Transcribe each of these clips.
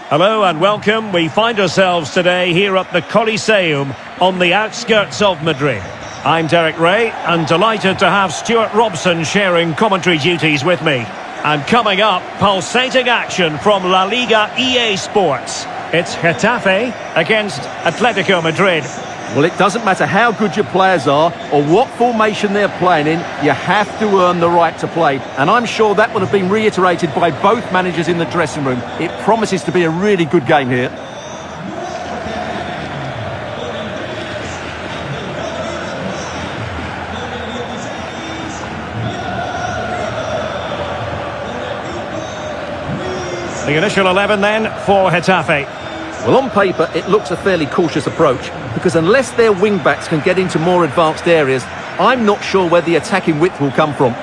Hello and welcome. We find ourselves today here at the Coliseum on the outskirts of Madrid. I'm Derek Ray and delighted to have Stuart Robson sharing commentary duties with me. And coming up, pulsating action from La Liga EA Sports. It's Getafe against Atletico Madrid. Well, it doesn't matter how good your players are or what formation they're playing in, you have to earn the right to play. And I'm sure that would have been reiterated by both managers in the dressing room. It promises to be a really good game here. The initial 11 then for Getafe. Well, on paper, it looks a fairly cautious approach, because unless their wing-backs can get into more advanced areas, I'm not sure where the attacking width will come from.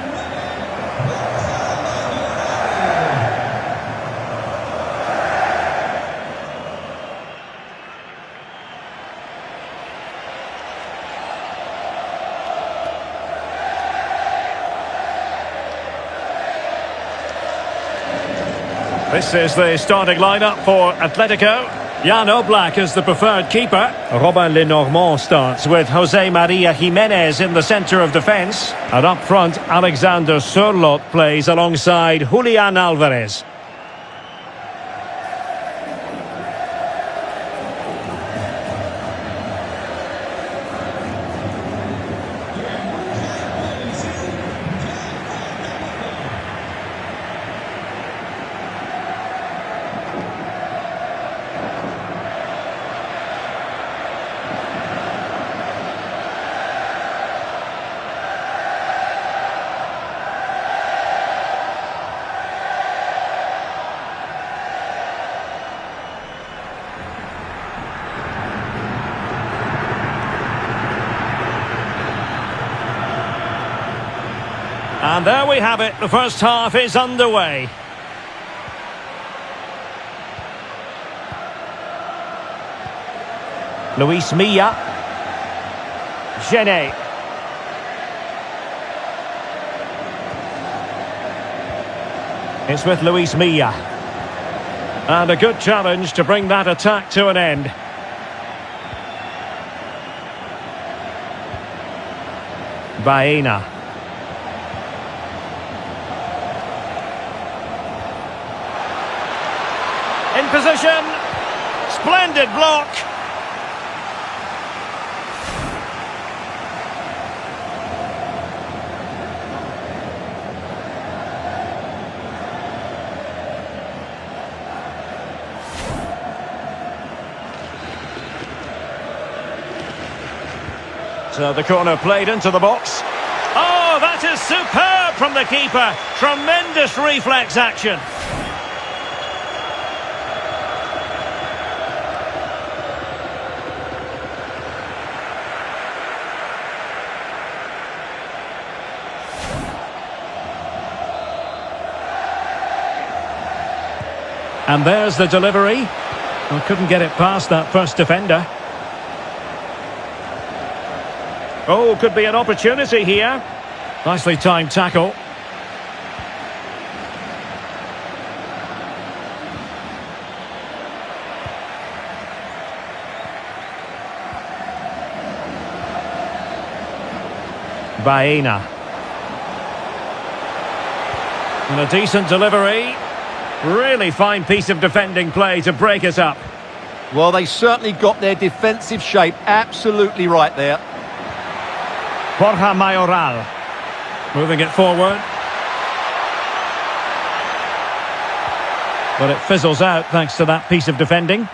This is the starting lineup for Atletico. Jan Oblak is the preferred keeper. Robin Lenormand starts with Jose Maria Jimenez in the centre of defence. And up front, Alexander Sørloth plays alongside Julian Alvarez. And there we have it, the first half is underway. Luis Milla. Genet. It's with Luis Milla. And a good challenge to bring that attack to an end. Baena. In position, splendid block. So the corner played into the box. Oh, that is superb from the keeper. Tremendous reflex action. And there's the delivery. Well, couldn't get it past that first defender. Oh, could be an opportunity here. Nicely timed tackle. Baena. And a decent delivery. Really fine piece of defending play to break it up. Well, they certainly got their defensive shape absolutely right there. Borja Mayoral. Moving it forward. But it fizzles out thanks to that piece of defending.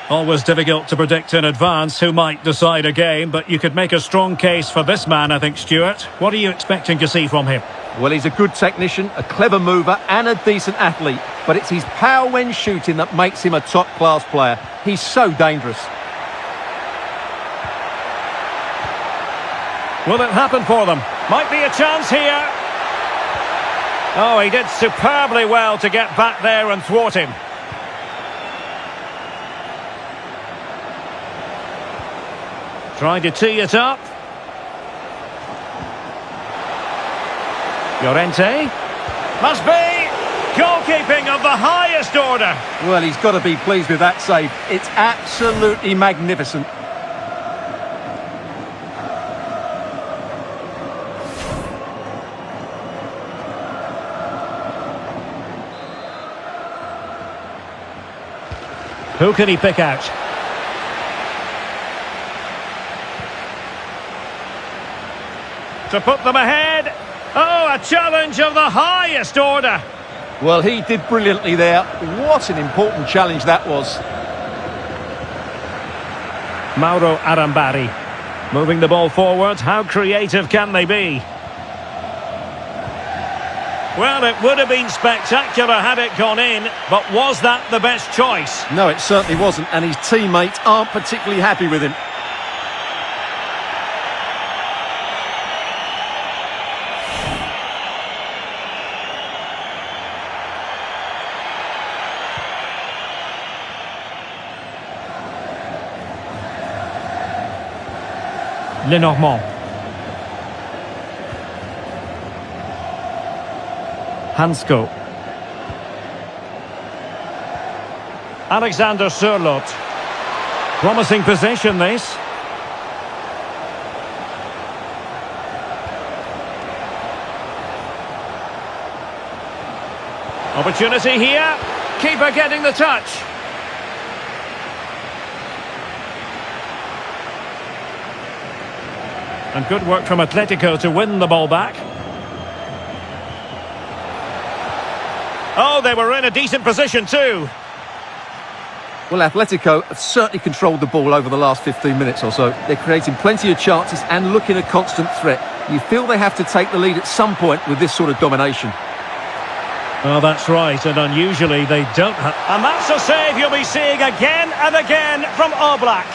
Always difficult to predict in advance who might decide a game, but you could make a strong case for this man, I think, Stuart. What are you expecting to see from him? Well, he's a good technician, a clever mover and a decent athlete. But it's his power when shooting that makes him a top-class player. He's so dangerous. Will it happen for them? Might be a chance here. Oh, he did superbly well to get back there and thwart him. Trying to tee it up. Llorente. Must be. Goalkeeping of the highest order. Well, he's got to be pleased with that save. It's absolutely magnificent. Who can he pick out? To put them ahead. Oh, a challenge of the highest order. Well, he did brilliantly there. What an important challenge that was. Mauro Arambari. Moving the ball forward. How creative can they be? Well, it would have been spectacular had it gone in, but was that the best choice? No, it certainly wasn't, and his teammates aren't particularly happy with him. Lenormand. Hansko. Alexander Sørloth. Promising position, this. Opportunity here. Keeper getting the touch. And good work from Atletico to win the ball back. Oh, they were in a decent position too. Well, Atletico have certainly controlled the ball over the last 15 minutes or so. They're creating plenty of chances and looking a constant threat. You feel they have to take the lead at some point with this sort of domination. Well, that's right, and unusually they don't have... And that's a save you'll be seeing again and again from Oblak.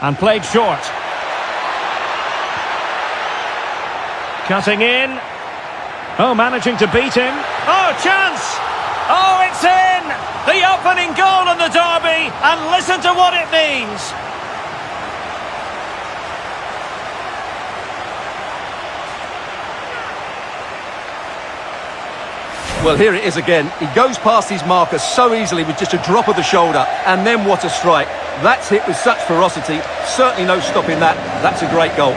And played short. Cutting in. Oh, managing to beat him. Oh, chance! Oh, it's in! The opening goal in the derby, and listen to what it means. Well, here it is again. He goes past his marker so easily with just a drop of the shoulder, and then what a strike. That's hit with such ferocity. Certainly no stopping that. That's a great goal.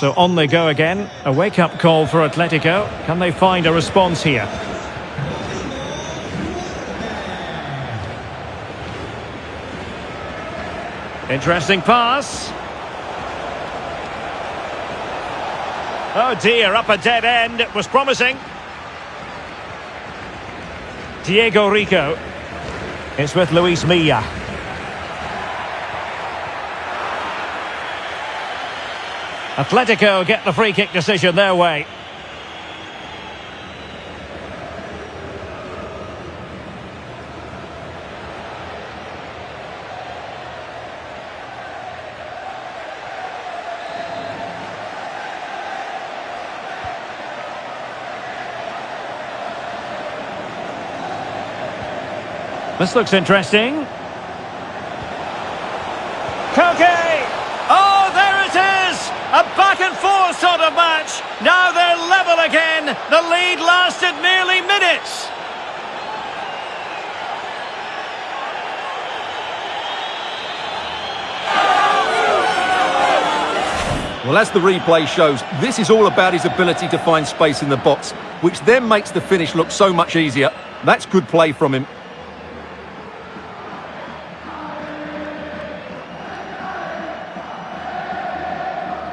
So on they go again. A wake-up call for Atletico. Can they find a response here? Interesting pass. Oh dear, up a dead end. It was promising. Diego Rico. It's with Luis Milla. Atletico get the free kick decision their way. This looks interesting. Koke! Oh, there it is! A back-and-forth sort of match. Now they're level again. The lead lasted merely minutes. Well, as the replay shows, this is all about his ability to find space in the box, which then makes the finish look so much easier. That's good play from him.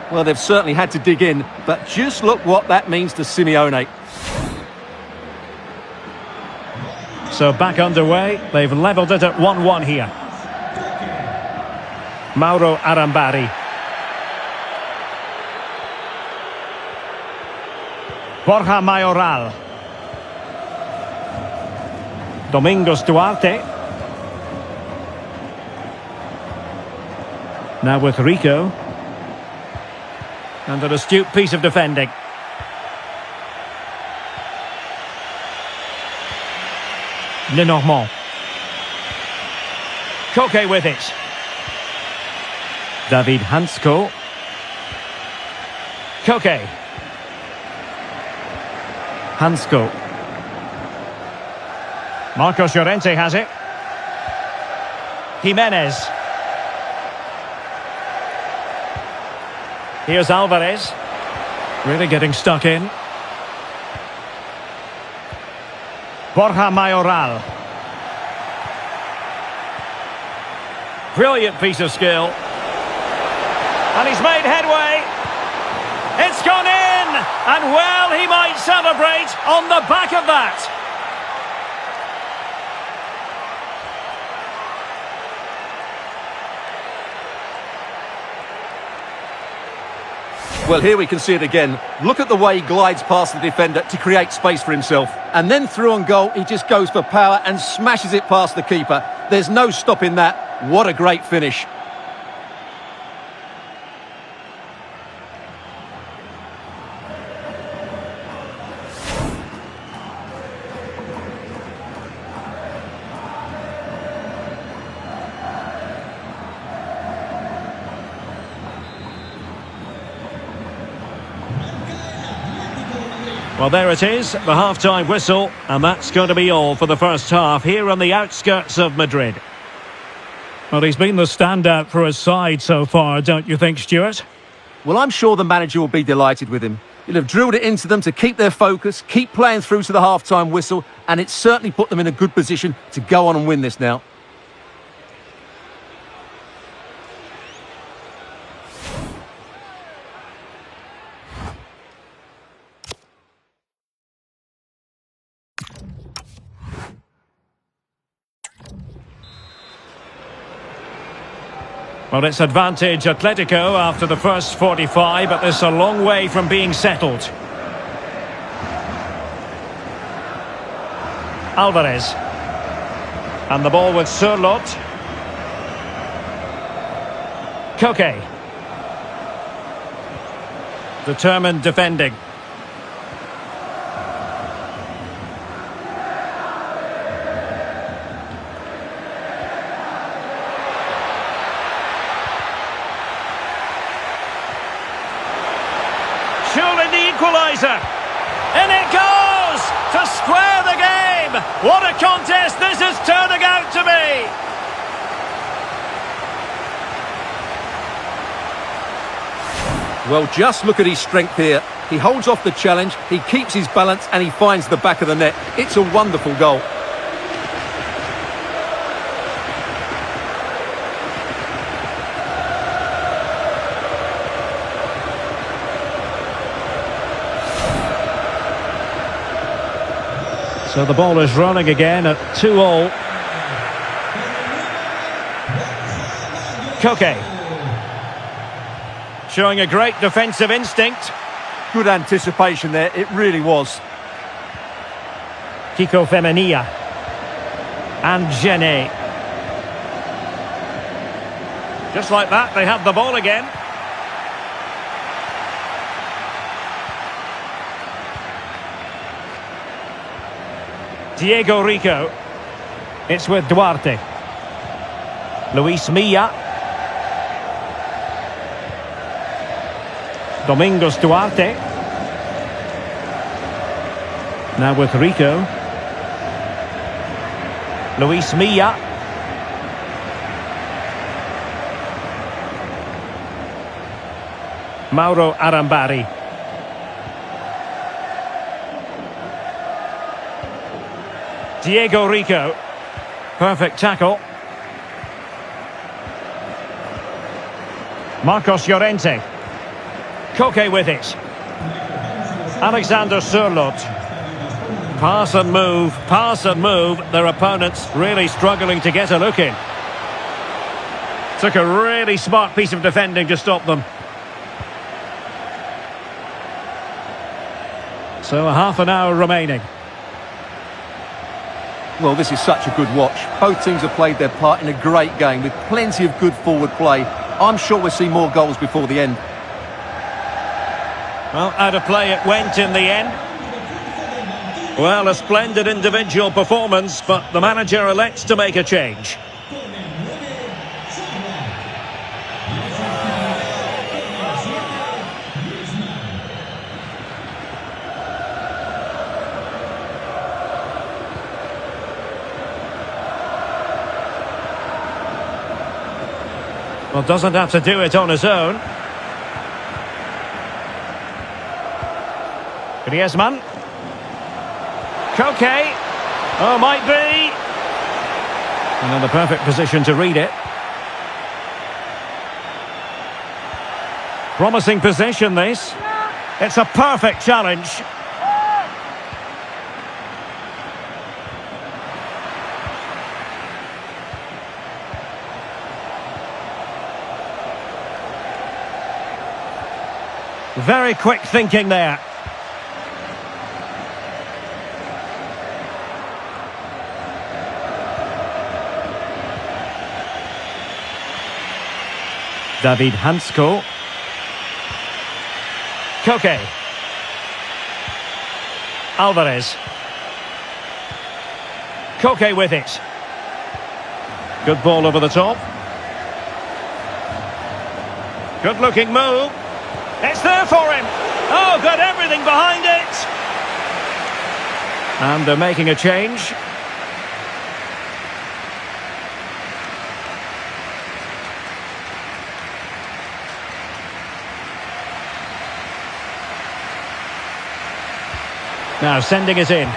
Well, they've certainly had to dig in, but just look what that means to Simeone. So back underway. They've levelled it at 1-1 here. Mauro Arambari. Borja Mayoral. Domingos Duarte. Now with Rico. And an astute piece of defending. Lenormand. Koke with it. David Hansko. Koke. Hansko. Marcos Llorente has it. Jimenez. Here's Alvarez. Really getting stuck in. Borja Mayoral. Brilliant piece of skill. And he's made headway. It's gone in. And well, he might celebrate on the back of that. Well, here we can see it again. Look at the way he glides past the defender to create space for himself. And then through on goal, he just goes for power and smashes it past the keeper. There's no stopping that. What a great finish. Well, there it is, the half-time whistle, and that's going to be all for the first half here on the outskirts of Madrid. Well, he's been the standout for his side so far, don't you think, Stuart? Well, I'm sure the manager will be delighted with him. He'll have drilled it into them to keep their focus, keep playing through to the half-time whistle, and it's certainly put them in a good position to go on and win this now. Well, it's advantage Atletico after the first 45, but this is a long way from being settled. Alvarez. And the ball with Surlot. Koke. Determined defending. Surely the equaliser. In it goes to square the game. What a contest this is turning out to be. Well, just look at his strength here. He holds off the challenge, he keeps his balance, and he finds the back of the net. It's a wonderful goal. So the ball is rolling again at 2-2. Koke. Showing a great defensive instinct. Good anticipation there, it really was. Kiko Femenia. And Genet. Just like that, they have the ball again. Diego Rico. It's with Duarte. Luis Milla. Domingos Duarte. Now with Rico. Luis Milla. Mauro Arambari. Diego Rico. Perfect tackle. Marcos Llorente. Koke with it. Alexander Surlot. Pass and move. Their opponents really struggling to get a look in. Took a really smart piece of defending to stop them. So half an hour remaining. Well, this is such a good watch. Both teams have played their part in a great game with plenty of good forward play. I'm sure we'll see more goals before the end. Well, out of play it went in the end. Well, a splendid individual performance, but the manager elects to make a change. Well, doesn't have to do it on his own. Griezmann. Koke. Oh, might be. And in the perfect position to read it. Promising possession, this. It's a perfect challenge. Very quick thinking there. David Hansko. Koke. Alvarez. Koke with it. Good ball over the top. Good looking move. It's there for him. Oh, got everything behind it. And they're making a change. Now sending it in.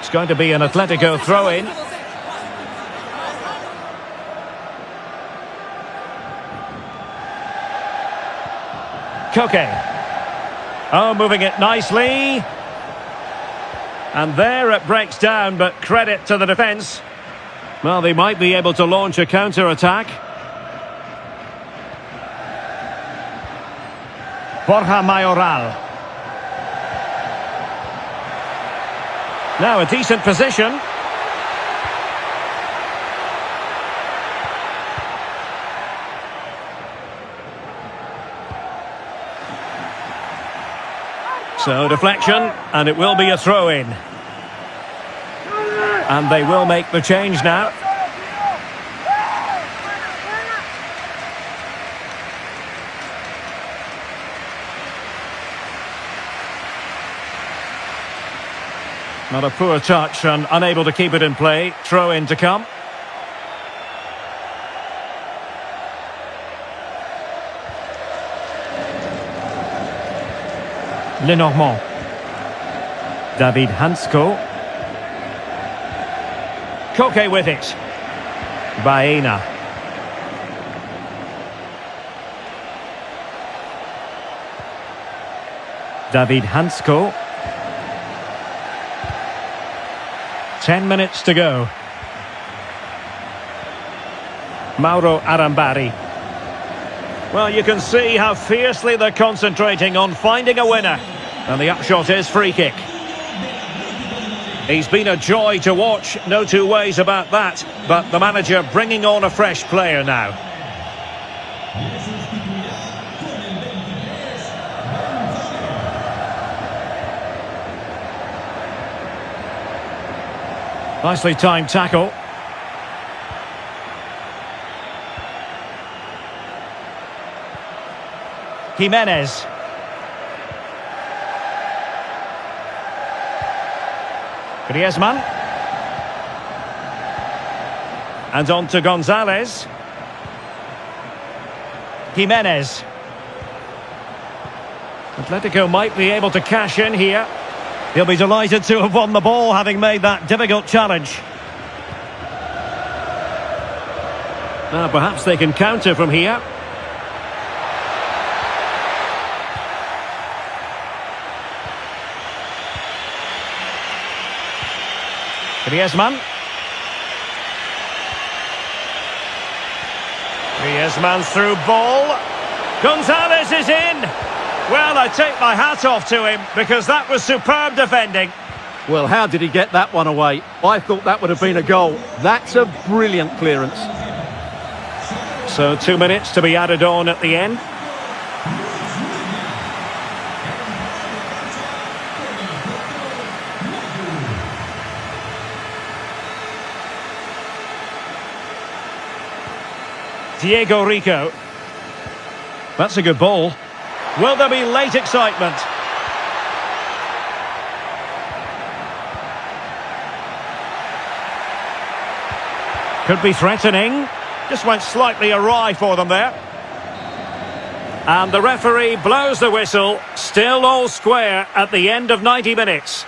It's going to be an Atletico throw-in. Koke. Oh, moving it nicely. And there it breaks down, but credit to the defence. Well, they might be able to launch a counter-attack. Borja Mayoral. Now a decent position. So deflection, and it will be a throw-in. And they will make the change now. Not a poor touch and unable to keep it in play. Throw-in to come. Lenormand. David Hansko. Koke with it. Baena. David Hansko. 10 minutes to go. Mauro Arambari. Well, you can see how fiercely they're concentrating on finding a winner. And the upshot is free kick. He's been a joy to watch, no two ways about that. But the manager bringing on a fresh player now. Nicely timed tackle. Jimenez. Griezmann. And on to Gonzalez. Jimenez. Atletico might be able to cash in here. He'll be delighted to have won the ball, having made that difficult challenge. Now, perhaps they can counter from here. Griezmann. Griezmann's through ball. Gonzalez is in. Well, I take my hat off to him because that was superb defending. Well, how did he get that one away? I thought that would have been a goal. That's a brilliant clearance. So 2 minutes to be added on at the end. Diego Rico. That's a good ball. Will there be late excitement? Could be threatening. Just went slightly awry for them there. And the referee blows the whistle. Still all square at the end of 90 minutes.